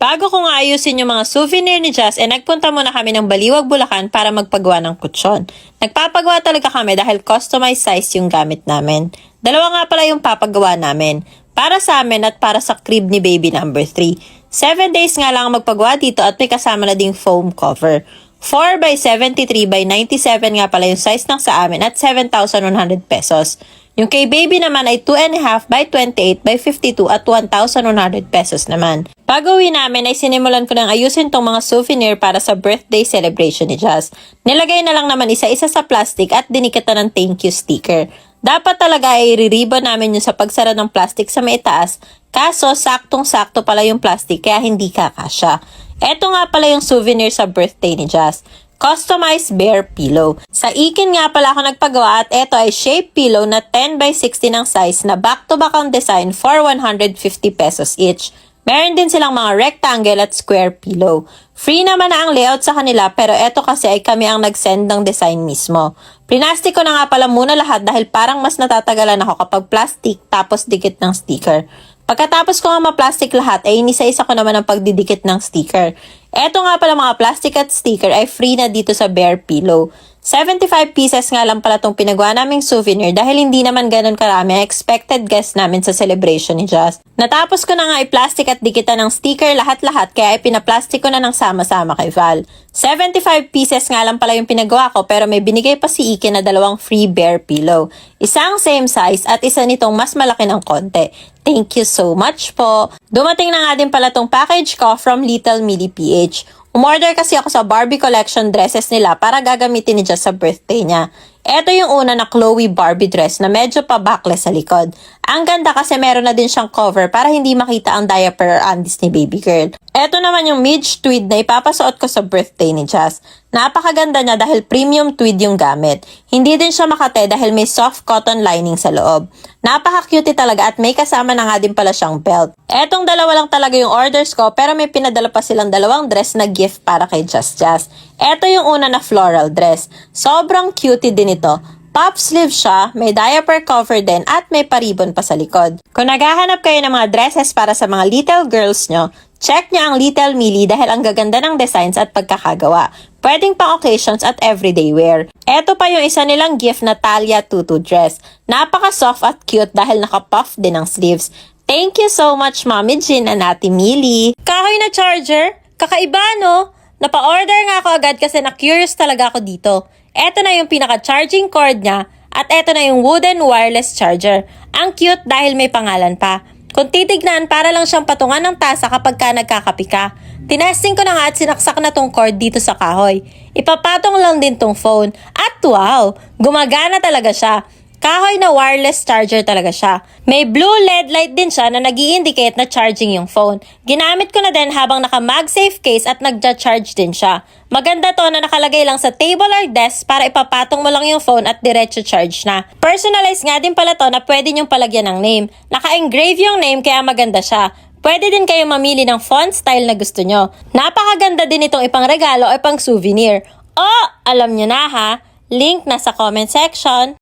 Bago ko nga ayusin yung mga souvenir ni Jazz, nagpunta muna kami ng Baliwag, Bulacan para magpagawa ng kutsyon. Nagpapagawa talaga kami dahil customized size yung gamit namin. Dalawa nga pala yung papagawa namin. Para sa amin at para sa crib ni baby number 3. 7 days nga lang magpagawa dito at may kasama na ding foam cover. 4 by 73 by 97 nga pala yung size ng sa amin at 7,100 pesos. Yung kay baby naman ay 2.5 by 28 by 52 at 1,100 pesos naman. Pag-uwi namin ay sinimulan ko nang ayusin tong mga souvenir para sa birthday celebration ni Jazz. Nilagay na lang naman isa-isa sa plastic at dinikitan ng thank you sticker. Dapat talaga ay i-ribbon namin yun sa pagsara ng plastic sa may itaas, kaso saktong-sakto pala yung plastic kaya hindi kakasya. Eto nga pala yung souvenir sa birthday ni Jazz. Customized bear pillow. Sa Ikin nga pala ako nagpagawa at eto ay shape pillow na 10 by 60 ng size na back-to-back ang design for 150 pesos each. Meron din silang mga rectangle at square pillow. Free naman na ang layout sa kanila pero eto kasi ay kami ang nag-send ng design mismo. Plinastic ko na nga pala muna lahat dahil parang mas natatagalan ako kapag plastic tapos dikit ng sticker. Pagkatapos ko nga ma-plastic lahat ay inisa-isa ko naman ang pagdidikit ng sticker. Eto nga pala mga plastic at sticker ay free na dito sa bear pillow. 75 pieces nga lang pala itong pinagawa naming souvenir dahil hindi naman ganun karami ang expected guest namin sa celebration ni Jazz. Natapos ko na nga i-plastic at dikitan ng sticker lahat-lahat kaya ipinaplastic ko na ng sama-sama kay Val. 75 pieces nga lang pala yung pinagawa ko pero may binigay pa si Ikin na dalawang free bear pillow. Isang same size at isa nitong mas malaki ng konti. Thank you so much po. Dumating na nga din pala tong package ko from Little Millie PH. Umorder kasi ako sa Barbie collection dresses nila para gagamitin ni Jazz sa birthday niya. Ito yung una na Chloe Barbie dress na medyo pa-backless sa likod. Ang ganda kasi meron na din siyang cover para hindi makita ang diaper or undies ni baby girl. Ito naman yung midge tweed na ipapasuot ko sa birthday ni Jazz. Napakaganda niya dahil premium tweed yung gamit. Hindi din siya makate dahil may soft cotton lining sa loob. Napaka-cute talaga at may kasama na nga din pala siyang belt. Etong dalawa lang talaga yung orders ko pero may pinadala pa silang dalawang dress na gift para kay Jazz. Ito yung una na floral dress. Sobrang cutie din ito. Puff sleeve siya, may diaper cover din at may paribon pa sa likod. Kung naghahanap kayo ng mga dresses para sa mga little girls nyo, check nyo ang Little Millie dahil ang gaganda ng designs at pagkakagawa. Pwedeng pang occasions at everyday wear. Eto pa yung isa nilang gift na Talia tutu dress. Napaka-soft at cute dahil naka-puff din ang sleeves. Thank you so much, Mommy Jean and Ate Millie. Kahoy na charger? Kakaiba, no? Napa-order nga ako agad kasi na-curious talaga ako dito. Eto na yung pinaka-charging cord niya at eto na yung wooden wireless charger. Ang cute dahil may pangalan pa. Kung titignan, para lang siyang patungan ng tasa kapag ka nagkakapi ka. Tinesting ko na nga at sinaksak na tong cord dito sa kahoy. Ipapatong lang din tong phone. At wow, gumagana talaga siya. Kahoy na wireless charger talaga siya. May blue LED light din siya na nag-i-indicate na charging yung phone. Ginamit ko na din habang naka-MagSafe case at nagja-charge din siya. Maganda to na nakalagay lang sa table or desk para ipapatong mo lang yung phone at diretso charge na. Personalized nga din pala to na pwede nyong palagyan ng name. Naka-engrave yung name kaya maganda siya. Pwede din kayo mamili ng font style na gusto nyo. Napakaganda din itong ipang regalo o ipang souvenir. Oh, alam nyo na ha. Link nasa comment section.